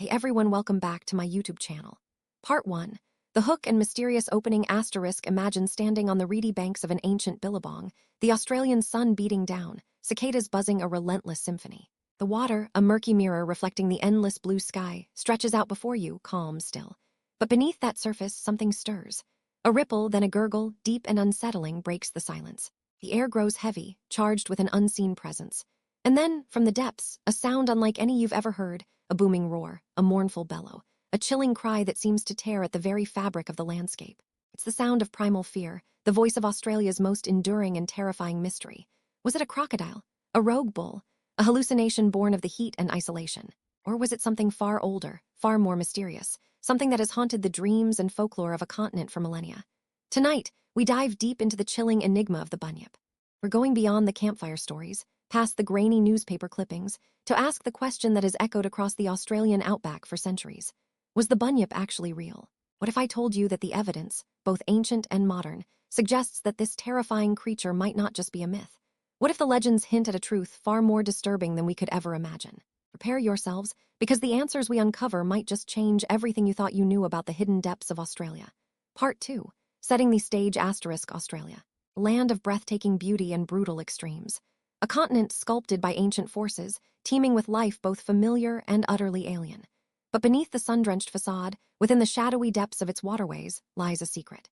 Hey everyone, welcome back to my YouTube channel. Part 1. The hook and mysterious opening asterisk. Imagine standing on the reedy banks of an ancient billabong, the Australian sun beating down, cicadas buzzing a relentless symphony. The water, a murky mirror reflecting the endless blue sky, stretches out before you, calm still. But beneath that surface, something stirs. A ripple, then a gurgle, deep and unsettling, breaks the silence. The air grows heavy, charged with an unseen presence. And then, from the depths, a sound unlike any you've ever heard. A booming roar, a mournful bellow, a chilling cry that seems to tear at the very fabric of the landscape. It's the sound of primal fear, the voice of Australia's most enduring and terrifying mystery. Was it a crocodile, a rogue bull, a hallucination born of the heat and isolation? Or was it something far older, far more mysterious, something that has haunted the dreams and folklore of a continent for millennia? Tonight, we dive deep into the chilling enigma of the Bunyip. We're going beyond the campfire stories, past the grainy newspaper clippings, to ask the question that has echoed across the Australian outback for centuries. Was the Bunyip actually real? What if I told you that the evidence, both ancient and modern, suggests that this terrifying creature might not just be a myth? What if the legends hint at a truth far more disturbing than we could ever imagine? Prepare yourselves, because the answers we uncover might just change everything you thought you knew about the hidden depths of Australia. Part 2. Setting the stage asterisk. Australia. A land of breathtaking beauty and brutal extremes. A continent sculpted by ancient forces, teeming with life both familiar and utterly alien. But beneath the sun-drenched facade, within the shadowy depths of its waterways, lies a secret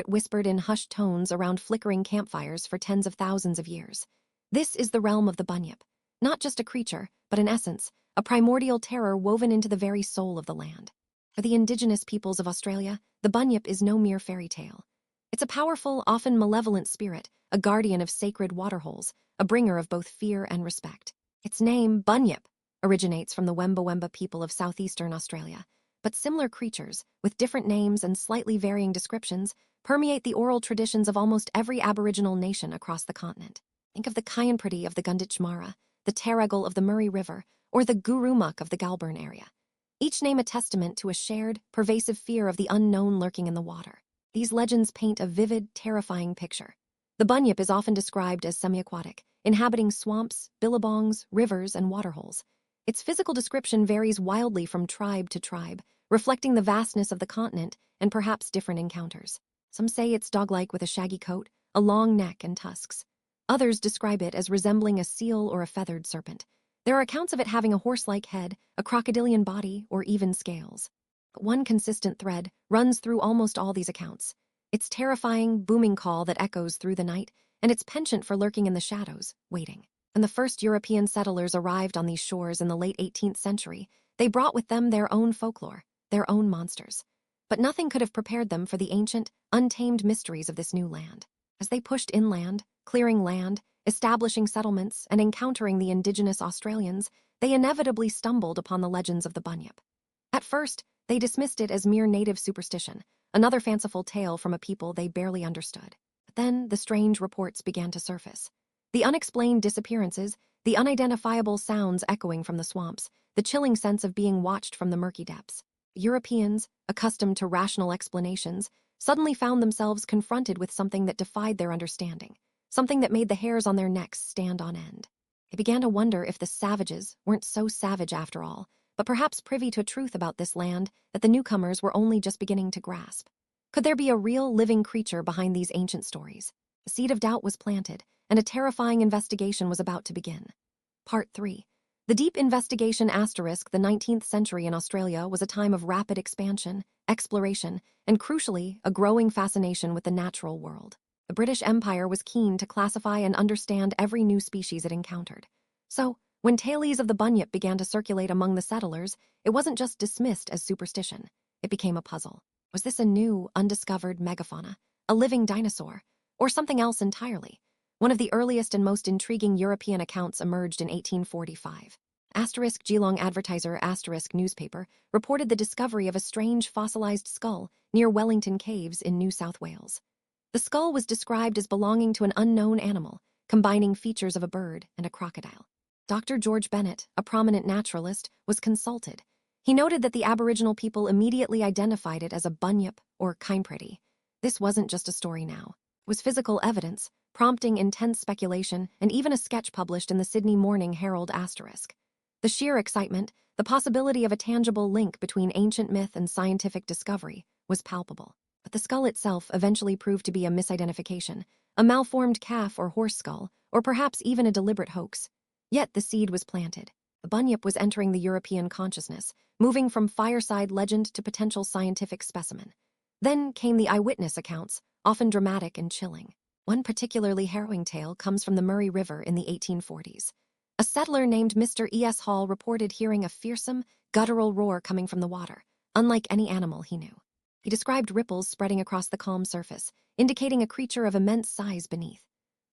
whispered in hushed tones around flickering campfires for tens of thousands of years. This is the realm of the Bunyip, not just a creature, but an essence, a primordial terror woven into the very soul of the land. For the indigenous peoples of Australia, the Bunyip is no mere fairy tale. It's a powerful, often malevolent spirit, a guardian of sacred waterholes, a bringer of both fear and respect. Its name, Bunyip, originates from the Wemba people of southeastern Australia, but similar creatures, with different names and slightly varying descriptions, permeate the oral traditions of almost every Aboriginal nation across the continent. Think of the Cryptid of the Gunditjmara, the Terrigal of the Murray River, or the Gurumuk of the Goulburn area. Each name a testament to a shared, pervasive fear of the unknown lurking in the water. These legends paint a vivid, terrifying picture. The Bunyip is often described as semi-aquatic, inhabiting swamps, billabongs, rivers, and waterholes. Its physical description varies wildly from tribe to tribe, reflecting the vastness of the continent and perhaps different encounters. Some say it's dog-like with a shaggy coat, a long neck, and tusks. Others describe it as resembling a seal or a feathered serpent. There are accounts of it having a horse-like head, a crocodilian body, or even scales. But one consistent thread runs through almost all these accounts. Its terrifying, booming call that echoes through the night, and its penchant for lurking in the shadows, waiting. When the first European settlers arrived on these shores in the late 18th century, they brought with them their own folklore, their own monsters. But nothing could have prepared them for the ancient, untamed mysteries of this new land. As they pushed inland, clearing land, establishing settlements, and encountering the indigenous Australians, they inevitably stumbled upon the legends of the Bunyip. At first, they dismissed it as mere native superstition, another fanciful tale from a people they barely understood. But then the strange reports began to surface. The unexplained disappearances, the unidentifiable sounds echoing from the swamps, the chilling sense of being watched from the murky depths. Europeans, accustomed to rational explanations, suddenly found themselves confronted with something that defied their understanding, something that made the hairs on their necks stand on end. They began to wonder if the savages weren't so savage after all, but perhaps privy to a truth about this land that the newcomers were only just beginning to grasp. Could there be a real living creature behind these ancient stories? The seed of doubt was planted, and a terrifying investigation was about to begin. Part 3. The deep investigation asterisk. The 19th century in Australia was a time of rapid expansion, exploration, and crucially, a growing fascination with the natural world. The British Empire was keen to classify and understand every new species it encountered. So, when tales of the Bunyip began to circulate among the settlers, it wasn't just dismissed as superstition. It became a puzzle. Was this a new, undiscovered megafauna, a living dinosaur, or something else entirely? One of the earliest and most intriguing European accounts emerged in 1845. Geelong Advertiser newspaper reported the discovery of a strange fossilized skull near Wellington Caves in New South Wales. The skull was described as belonging to an unknown animal, combining features of a bird and a crocodile. Dr. George Bennett, a prominent naturalist, was consulted. He noted that the Aboriginal people immediately identified it as a Bunyip or Cryptid. This wasn't just a story now. It was physical evidence, prompting intense speculation and even a sketch published in the Sydney Morning Herald asterisk. The sheer excitement, the possibility of a tangible link between ancient myth and scientific discovery was palpable. But the skull itself eventually proved to be a misidentification, a malformed calf or horse skull, or perhaps even a deliberate hoax. Yet the seed was planted. The Bunyip was entering the European consciousness, moving from fireside legend to potential scientific specimen. Then came the eyewitness accounts, often dramatic and chilling. One particularly harrowing tale comes from the Murray River in the 1840s. A settler named Mr. E.S. Hall reported hearing a fearsome, guttural roar coming from the water, unlike any animal he knew. He described ripples spreading across the calm surface, indicating a creature of immense size beneath.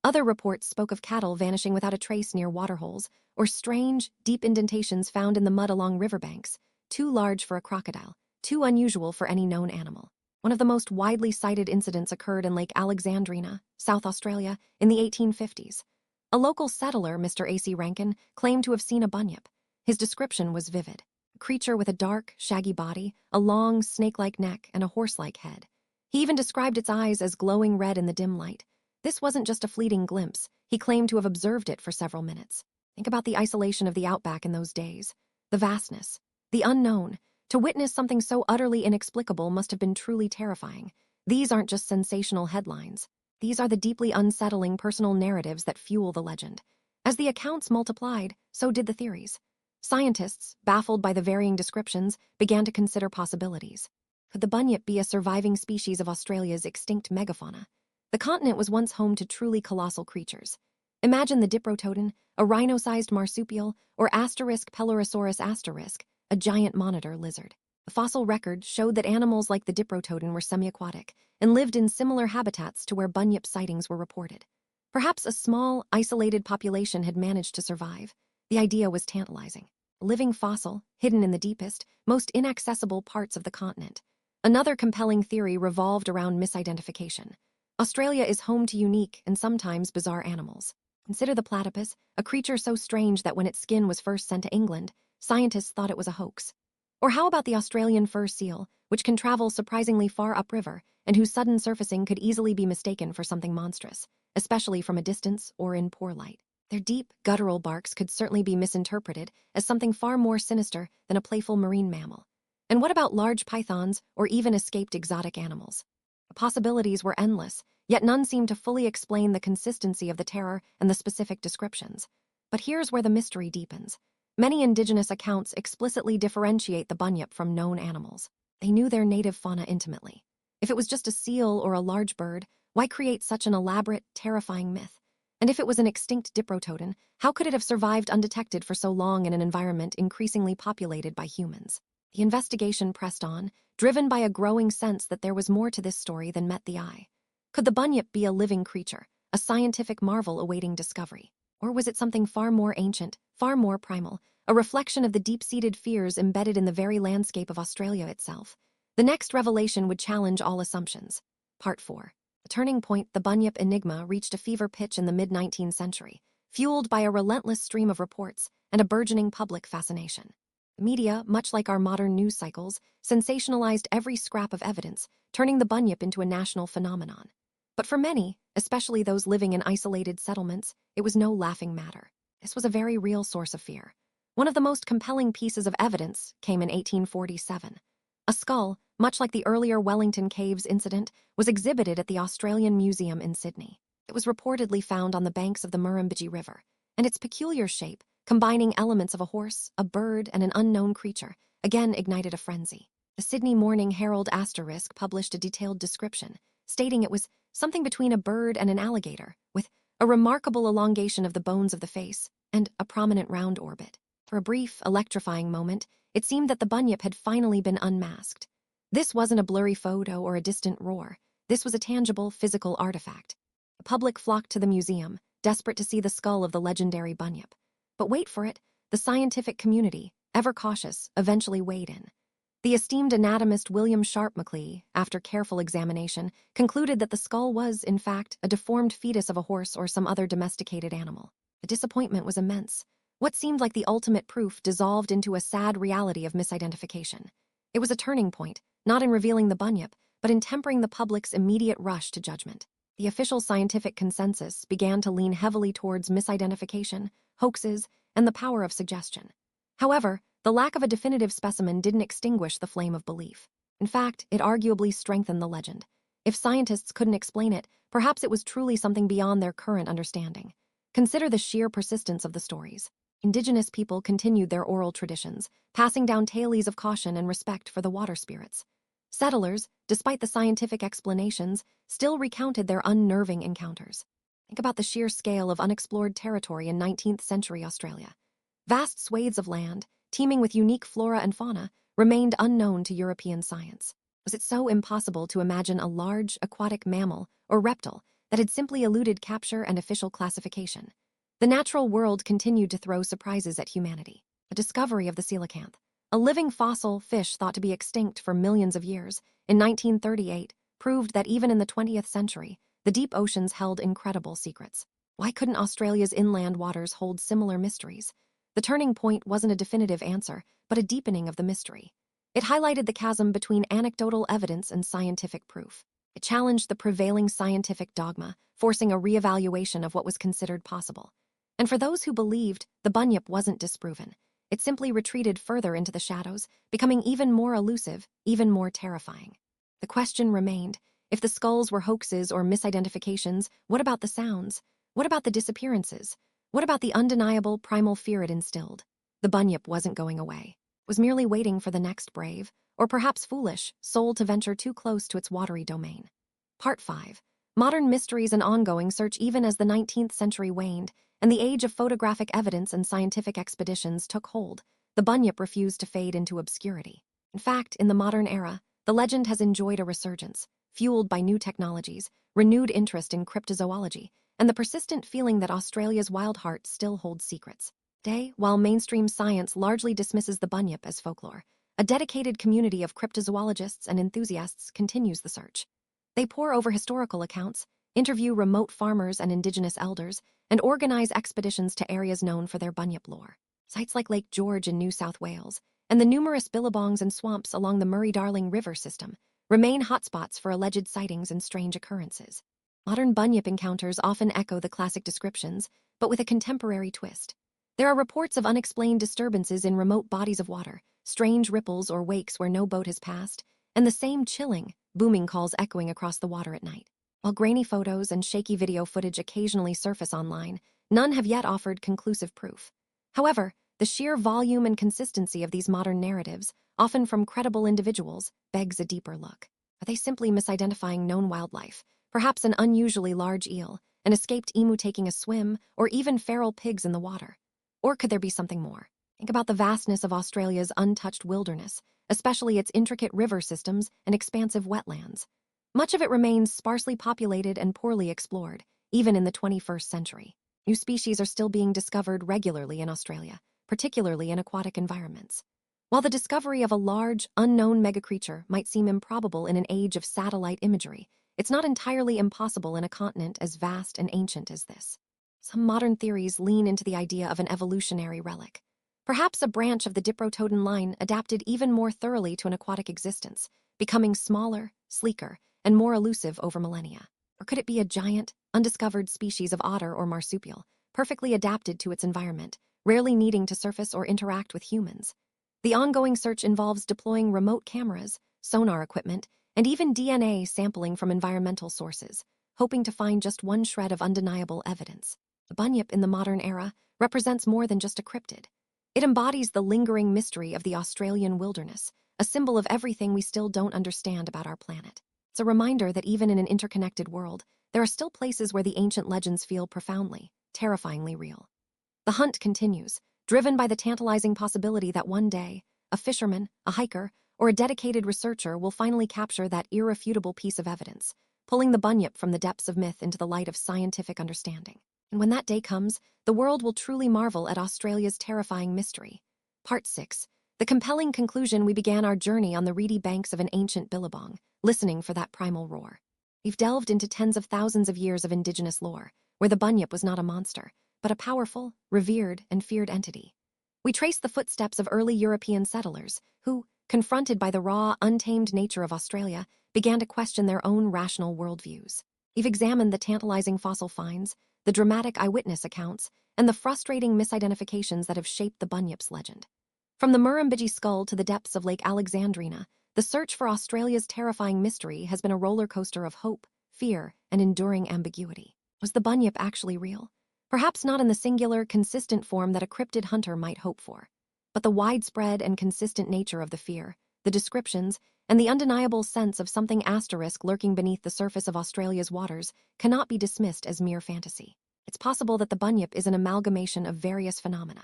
Other reports spoke of cattle vanishing without a trace near waterholes, or strange, deep indentations found in the mud along riverbanks, too large for a crocodile, too unusual for any known animal. One of the most widely cited incidents occurred in Lake Alexandrina, South Australia, in the 1850s. A local settler, Mr. A.C. Rankin, claimed to have seen a bunyip. His description was vivid. A creature with a dark, shaggy body, a long, snake-like neck, and a horse-like head. He even described its eyes as glowing red in the dim light. This wasn't just a fleeting glimpse. He claimed to have observed it for several minutes. Think about the isolation of the outback in those days. The vastness. The unknown. To witness something so utterly inexplicable must have been truly terrifying. These aren't just sensational headlines. These are the deeply unsettling personal narratives that fuel the legend. As the accounts multiplied, so did the theories. Scientists, baffled by the varying descriptions, began to consider possibilities. Could the bunyip be a surviving species of Australia's extinct megafauna? The continent was once home to truly colossal creatures. Imagine the diprotodon, a rhino-sized marsupial, or Pelorosaurus, a giant monitor lizard. The fossil record showed that animals like the diprotodon were semi-aquatic and lived in similar habitats to where bunyip sightings were reported. Perhaps a small, isolated population had managed to survive. The idea was tantalizing. A living fossil, hidden in the deepest, most inaccessible parts of the continent. Another compelling theory revolved around misidentification. Australia is home to unique and sometimes bizarre animals. Consider the platypus, a creature so strange that when its skin was first sent to England, scientists thought it was a hoax. Or how about the Australian fur seal, which can travel surprisingly far upriver and whose sudden surfacing could easily be mistaken for something monstrous, especially from a distance or in poor light. Their deep, guttural barks could certainly be misinterpreted as something far more sinister than a playful marine mammal. And what about large pythons or even escaped exotic animals? The possibilities were endless, yet none seemed to fully explain the consistency of the terror and the specific descriptions. But here's where the mystery deepens. Many indigenous accounts explicitly differentiate the bunyip from known animals. They knew their native fauna intimately. If it was just a seal or a large bird, why create such an elaborate, terrifying myth? And if it was an extinct diprotodon, how could it have survived undetected for so long in an environment increasingly populated by humans? The investigation pressed on, driven by a growing sense that there was more to this story than met the eye. Could the bunyip be a living creature, a scientific marvel awaiting discovery? Or was it something far more ancient, far more primal, a reflection of the deep-seated fears embedded in the very landscape of Australia itself? The next revelation would challenge all assumptions. Part 4. The turning point, the bunyip enigma reached a fever pitch in the mid-19th century, fueled by a relentless stream of reports and a burgeoning public fascination. The media, much like our modern news cycles, sensationalized every scrap of evidence, turning the bunyip into a national phenomenon. But for many, especially those living in isolated settlements, it was no laughing matter. This was a very real source of fear. One of the most compelling pieces of evidence came in 1847. A skull, much like the earlier Wellington Caves incident, was exhibited at the Australian Museum in Sydney. It was reportedly found on the banks of the Murrumbidgee River, and its peculiar shape, combining elements of a horse, a bird, and an unknown creature, again ignited a frenzy. The Sydney Morning Herald * published a detailed description, stating it was something between a bird and an alligator, with a remarkable elongation of the bones of the face and a prominent round orbit. For a brief, electrifying moment, it seemed that the bunyip had finally been unmasked. This wasn't a blurry photo or a distant roar. This was a tangible, physical artifact. The public flocked to the museum, desperate to see the skull of the legendary bunyip. But wait for it, the scientific community, ever cautious, eventually weighed in. The esteemed anatomist William Sharp Macleay, after careful examination, concluded that the skull was, in fact, a deformed fetus of a horse or some other domesticated animal. The disappointment was immense. What seemed like the ultimate proof dissolved into a sad reality of misidentification. It was a turning point, not in revealing the bunyip, but in tempering the public's immediate rush to judgment. The official scientific consensus began to lean heavily towards misidentification, hoaxes, and the power of suggestion. However, the lack of a definitive specimen didn't extinguish the flame of belief. In fact, it arguably strengthened the legend. If scientists couldn't explain it, perhaps it was truly something beyond their current understanding. Consider the sheer persistence of the stories. Indigenous people continued their oral traditions, passing down tales of caution and respect for the water spirits. Settlers, despite the scientific explanations, still recounted their unnerving encounters. Think about the sheer scale of unexplored territory in 19th century Australia. Vast swathes of land, teeming with unique flora and fauna, remained unknown to European science. Was it so impossible to imagine a large, aquatic mammal or reptile that had simply eluded capture and official classification? The natural world continued to throw surprises at humanity. The discovery of the coelacanth, a living fossil fish thought to be extinct for millions of years, in 1938, proved that even in the 20th century, the deep oceans held incredible secrets. Why couldn't Australia's inland waters hold similar mysteries? The turning point wasn't a definitive answer, but a deepening of the mystery. It highlighted the chasm between anecdotal evidence and scientific proof. It challenged the prevailing scientific dogma, forcing a reevaluation of what was considered possible. And for those who believed, the Bunyip wasn't disproven. It simply retreated further into the shadows, becoming even more elusive, even more terrifying. The question remained, if the skulls were hoaxes or misidentifications, what about the sounds? What about the disappearances? What about the undeniable primal fear it instilled? The Bunyip wasn't going away. It was merely waiting for the next brave, or perhaps foolish, soul to venture too close to its watery domain. Part 5. Modern mysteries and ongoing search. Even as the 19th century waned, and the age of photographic evidence and scientific expeditions took hold, the Bunyip refused to fade into obscurity. In fact, in the modern era, the legend has enjoyed a resurgence, fueled by new technologies, renewed interest in cryptozoology, and the persistent feeling that Australia's wild heart still holds secrets. Today, while mainstream science largely dismisses the Bunyip as folklore, a dedicated community of cryptozoologists and enthusiasts continues the search. They pore over historical accounts, interview remote farmers and indigenous elders, and organize expeditions to areas known for their Bunyip lore. Sites like Lake George in New South Wales, and the numerous billabongs and swamps along the Murray-Darling River system, remain hotspots for alleged sightings and strange occurrences. Modern Bunyip encounters often echo the classic descriptions, but with a contemporary twist. There are reports of unexplained disturbances in remote bodies of water, strange ripples or wakes where no boat has passed, and the same chilling, booming calls echoing across the water at night. While grainy photos and shaky video footage occasionally surface online, none have yet offered conclusive proof. However, the sheer volume and consistency of these modern narratives, often from credible individuals, begs a deeper look. Are they simply misidentifying known wildlife? Perhaps an unusually large eel, an escaped emu taking a swim, or even feral pigs in the water? Or could there be something more? Think about the vastness of Australia's untouched wilderness, especially its intricate river systems and expansive wetlands. Much of it remains sparsely populated and poorly explored, even in the 21st century. New species are still being discovered regularly in Australia, particularly in aquatic environments. While the discovery of a large, unknown megacreature might seem improbable in an age of satellite imagery, it's not entirely impossible in a continent as vast and ancient as this. Some modern theories lean into the idea of an evolutionary relic. Perhaps a branch of the Diprotodon line adapted even more thoroughly to an aquatic existence, becoming smaller, sleeker, and more elusive over millennia. Or could it be a giant, undiscovered species of otter or marsupial, perfectly adapted to its environment, rarely needing to surface or interact with humans? The ongoing search involves deploying remote cameras, sonar equipment, and even DNA sampling from environmental sources, hoping to find just one shred of undeniable evidence. The Bunyip in the modern era represents more than just a cryptid. It embodies the lingering mystery of the Australian wilderness, a symbol of everything we still don't understand about our planet. It's a reminder that even in an interconnected world, there are still places where the ancient legends feel profoundly, terrifyingly real. The hunt continues, driven by the tantalizing possibility that one day, a fisherman, a hiker, or a dedicated researcher will finally capture that irrefutable piece of evidence, pulling the Bunyip from the depths of myth into the light of scientific understanding. And when that day comes, the world will truly marvel at Australia's terrifying mystery. Part 6. The compelling conclusion. We began our journey on the reedy banks of an ancient billabong, listening for that primal roar. We've delved into tens of thousands of years of indigenous lore, where the Bunyip was not a monster, but a powerful, revered, and feared entity. We traced the footsteps of early European settlers, who, confronted by the raw, untamed nature of Australia, began to question their own rational worldviews. We've examined the tantalizing fossil finds, the dramatic eyewitness accounts, and the frustrating misidentifications that have shaped the Bunyip's legend. From the Murrumbidgee skull to the depths of Lake Alexandrina, the search for Australia's terrifying mystery has been a roller coaster of hope, fear, and enduring ambiguity. Was the Bunyip actually real? Perhaps not in the singular, consistent form that a cryptid hunter might hope for. But the widespread and consistent nature of the fear, the descriptions, and the undeniable sense of something asterisk lurking beneath the surface of Australia's waters cannot be dismissed as mere fantasy. It's possible that the Bunyip is an amalgamation of various phenomena.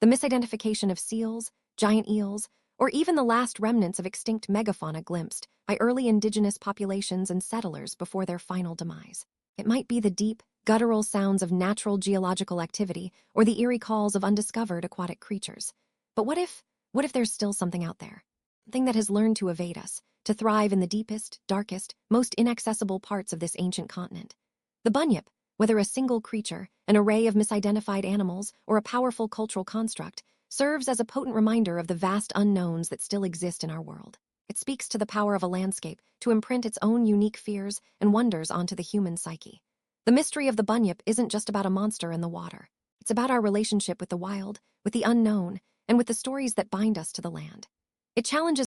The misidentification of seals, giant eels, or even the last remnants of extinct megafauna glimpsed by early indigenous populations and settlers before their final demise. It might be the deep, guttural sounds of natural geological activity or the eerie calls of undiscovered aquatic creatures. But what if there's still something out there? Something that has learned to evade us, to thrive in the deepest, darkest, most inaccessible parts of this ancient continent. The Bunyip, whether a single creature, an array of misidentified animals, or a powerful cultural construct, serves as a potent reminder of the vast unknowns that still exist in our world. It speaks to the power of a landscape to imprint its own unique fears and wonders onto the human psyche. The mystery of the Bunyip isn't just about a monster in the water. It's about our relationship with the wild, with the unknown, and with the stories that bind us to the land. It challenges